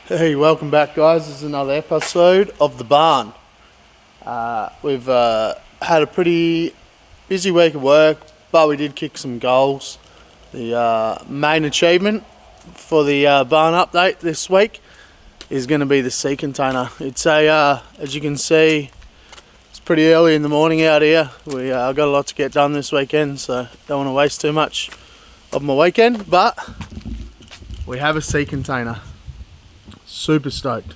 Hey, welcome back guys. This is another episode of The Barn. We've had a pretty busy week of work, but we did kick some goals. The main achievement for the barn update this week is going to be the sea container. It's as you can see, it's pretty early in the morning out here. I've got a lot to get done this weekend, so don't want to waste too much of my weekend, but we have a sea container. Super stoked.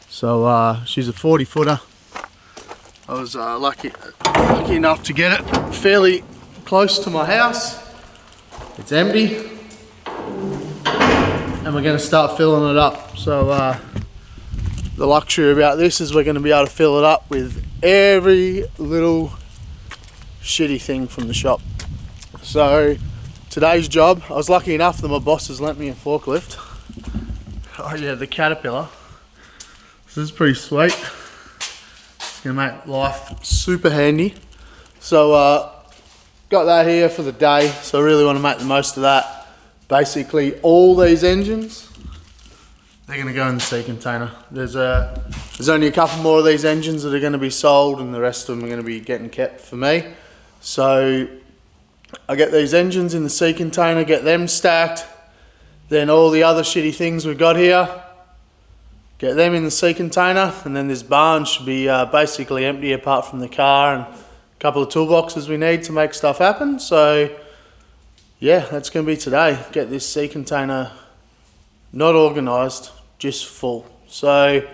So she's a 40 footer. I was lucky enough to get it fairly close to my house. It's empty and we're going to start filling it up. So the luxury about this is we're going to be able to fill it up with every little shitty thing from the shop. So today's job, I was lucky enough that my boss has lent me a forklift. Oh yeah, the Caterpillar. This is pretty sweet. It's gonna make life super handy. So got that here for the day, so I really want to make the most of that. Basically all these engines, they're gonna go in the sea container. There's only a couple more of these engines that are gonna be sold and the rest of them are gonna be getting kept for me. So I get these engines in the sea container, get them stacked. Then all the other shitty things we've got here, get them in the sea container, and then this barn should be basically empty apart from the car and a couple of toolboxes we need to make stuff happen. So yeah, that's going to be today. Get this sea container not organised, just full. So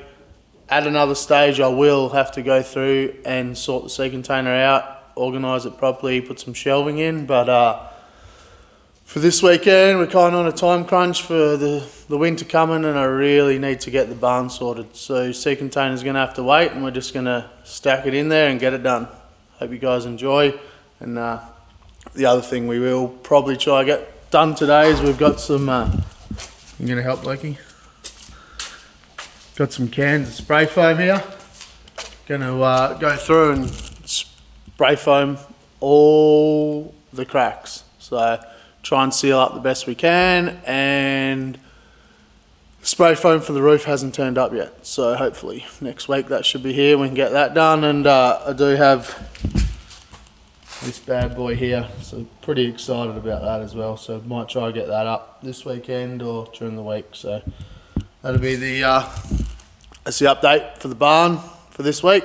at another stage I will have to go through and sort the sea container out, organise it properly, put some shelving in, but for this weekend, we're kind of on a time crunch for the winter coming, and I really need to get the barn sorted. So sea container's going to have to wait, and we're just going to stack it in there and get it done. Hope you guys enjoy. And the other thing we will probably try to get done today is we've got some... you going to help, Blakey? Got some cans of spray foam here. Going to go through and spray foam all the cracks. So try and seal up the best we can, and spray foam for the roof hasn't turned up yet, so hopefully next week that should be here. We can get that done, and I do have this bad boy here, so pretty excited about that as well. So might try to get that up this weekend or during the week. So that'll be that's the update for the barn for this week.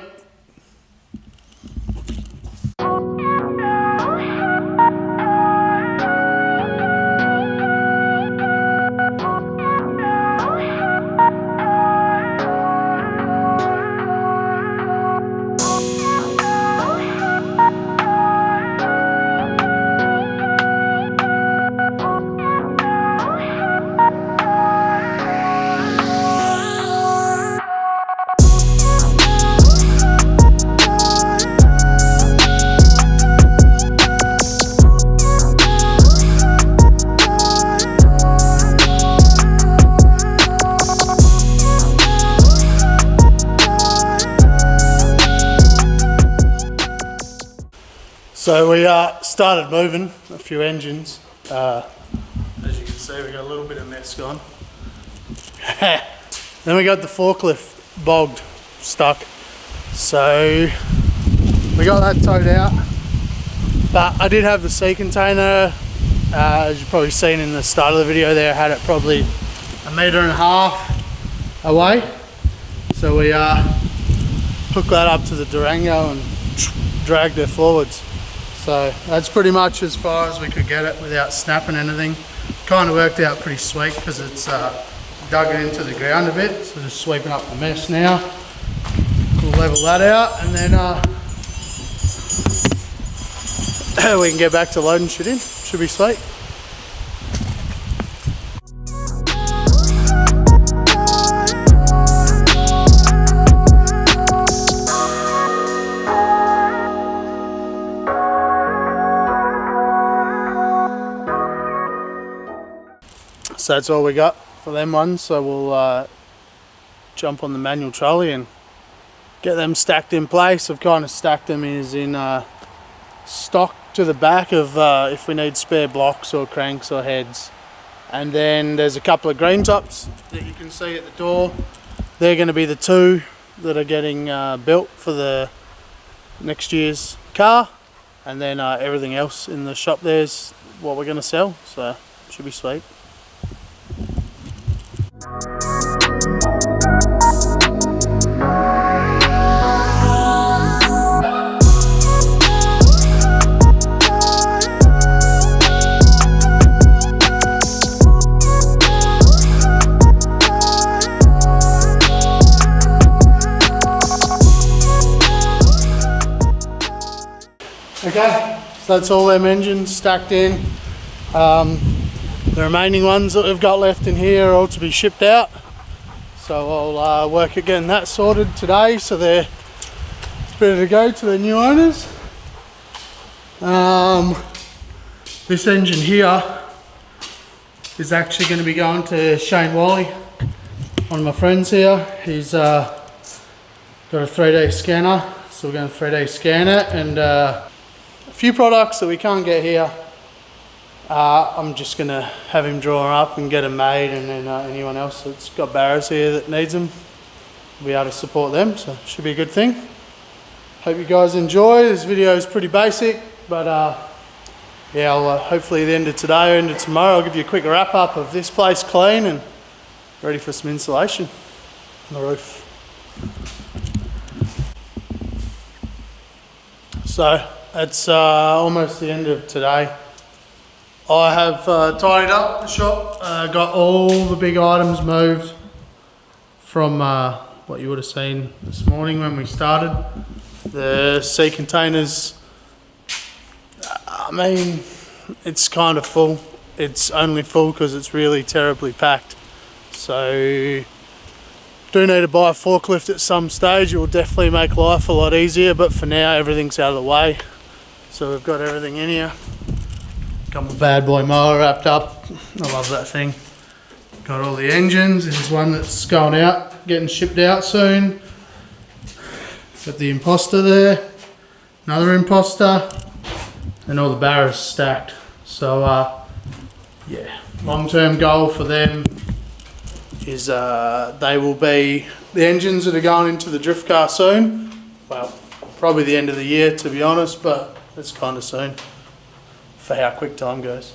So we started moving a few engines. As you can see, we got a little bit of mess gone. Then we got the forklift bogged, stuck. So we got that towed out. But I did have the sea container, as you've probably seen in the start of the video there, I had it probably 1.5 meters away. So we hooked that up to the Durango and dragged it forwards. So that's pretty much as far as we could get it without snapping anything. Kind of worked out pretty sweet because it's dug it into the ground a bit. So just sweeping up the mess now. We'll level that out, and then we can get back to loading shit in. Should be sweet. So that's all we got for them ones. So we'll jump on the manual trolley and get them stacked in place. I've kind of stacked them as in stock to the back of if we need spare blocks or cranks or heads. And then there's a couple of green tops that you can see at the door. They're going to be the two that are getting built for the next year's car. And then everything else in the shop there's what we're going to sell, so should be sweet. Okay, so that's all them engines stacked in. The remaining ones that we've got left in here are all to be shipped out. So I'll work at getting that sorted today so they're ready to go to their new owners. This engine here is actually going to be going to Shane Wally, one of my friends here. He's got a 3D scanner, so we're going to 3D scan it, and a few products that we can't get here. I'm just going to have him draw up and get them made, and then anyone else that's got barrows here that needs them, we'll be able to support them, so it should be a good thing. Hope you guys enjoy. This video is pretty basic, but yeah, I'll hopefully at the end of today or end of tomorrow I'll give you a quick wrap up of this place clean and ready for some insulation on the roof. So that's almost the end of today. I have tidied up the shop, got all the big items moved from what you would have seen this morning when we started. The sea containers, I mean, it's kind of full. It's only full because it's really terribly packed. So do need to buy a forklift at some stage. It will definitely make life a lot easier, but for now everything's out of the way. So we've got everything in here. Got my bad boy mower wrapped up. I love that thing. Got all the engines. There's one that's going out, getting shipped out soon. Got the imposter there, another imposter, and all the barrows stacked. So yeah, long-term goal for them is they will be the engines that are going into the drift car soon. Well, probably the end of the year to be honest, but it's kind of soon for how quick time goes.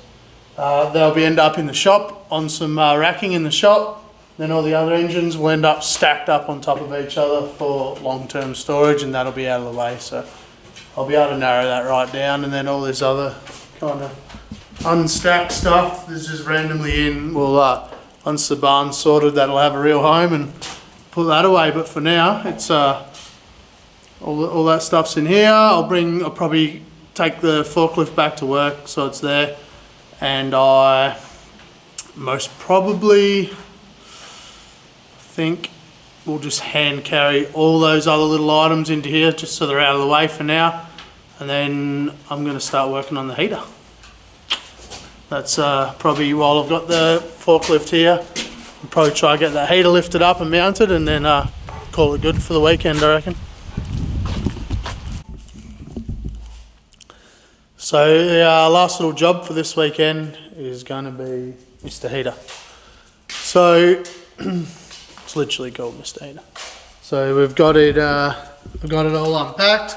They'll be end up in the shop on some racking in the shop. Then all the other engines will end up stacked up on top of each other for long-term storage, and that'll be out of the way. So I'll be able to narrow that right down, and then all this other kind of unstacked stuff that's just randomly in, well, once the barn's sorted, that'll have a real home and put that away. But for now, it's all that stuff's in here. I'll probably take the forklift back to work so it's there, and I most probably think we'll just hand carry all those other little items into here just so they're out of the way for now, and then I'm going to start working on the heater. That's probably, while I've got the forklift here, I'll probably try to get that heater lifted up and mounted, and then call it good for the weekend, I reckon. So the last little job for this weekend is going to be Mr. Heater. So it's literally called Mr. Heater. So we've got it all unpacked.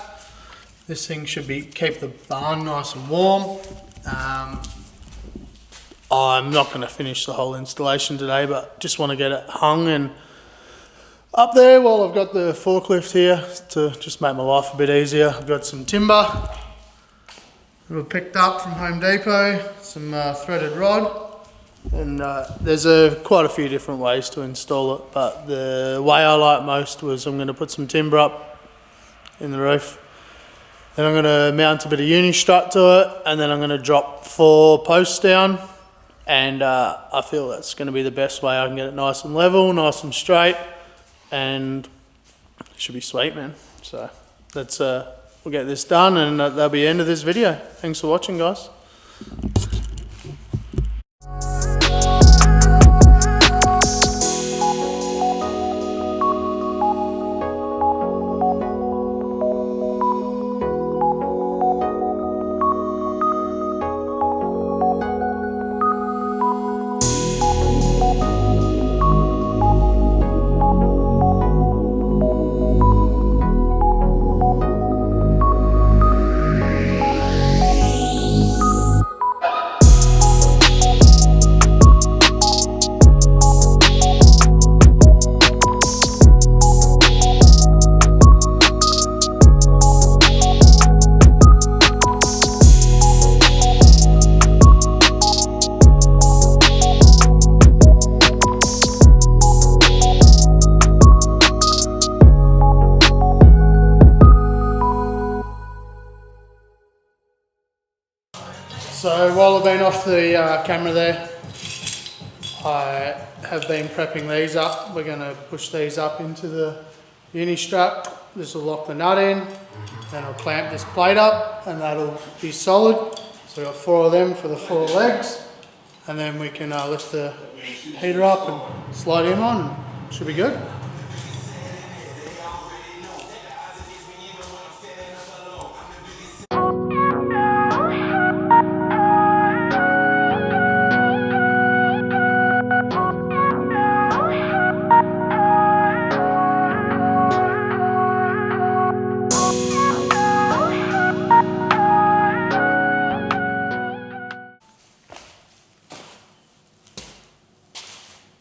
This thing should keep the barn nice and warm. I'm not going to finish the whole installation today, but just want to get it hung and up there while I've got the forklift here to just make my life a bit easier. I've got some timber that we picked up from Home Depot, some threaded rod, and there's quite a few different ways to install it, but the way I like most was I'm going to put some timber up in the roof, then I'm going to mount a bit of uni-strut to it, and then I'm going to drop 4 posts down, and I feel that's going to be the best way I can get it nice and level, nice and straight, and it should be sweet, man. So that's we'll get this done, and that'll be the end of this video. Thanks for watching, guys. So while I've been off the camera there, I have been prepping these up. We're going to push these up into the uni strap. This will lock the nut in, then I'll clamp this plate up and that'll be solid. So we've got 4 of them for the 4 legs, and then we can lift the heater up and slide him on, and should be good.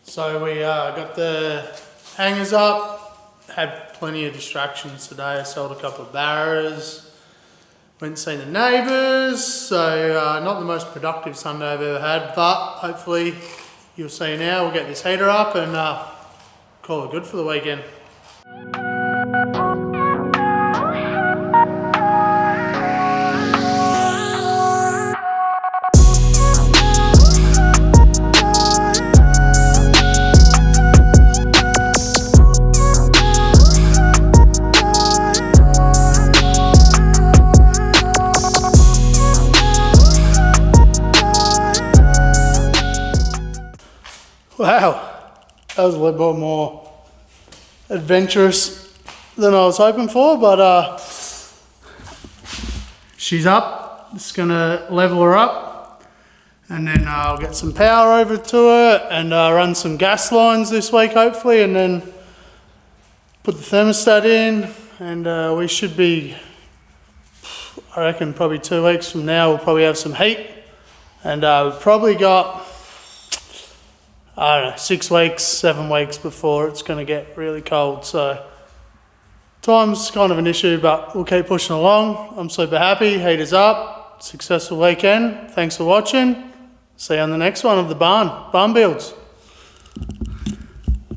So we got the hangers up, had plenty of distractions today. I sold a couple of barrows, went and seen the neighbours, so not the most productive Sunday I've ever had, but hopefully you'll see now we'll get this heater up and call it good for the weekend. Wow, that was a little bit more adventurous than I was hoping for, but she's up. Just gonna level her up and then I'll get some power over to her and run some gas lines this week hopefully, and then put the thermostat in, and we should be, I reckon probably 2 weeks from now we'll probably have some heat, and we've probably got, I don't know, 6 weeks, 7 weeks before it's going to get really cold. So time's kind of an issue, but we'll keep pushing along. I'm super happy. Heater's up. Successful weekend. Thanks for watching. See you on the next one of the barn builds.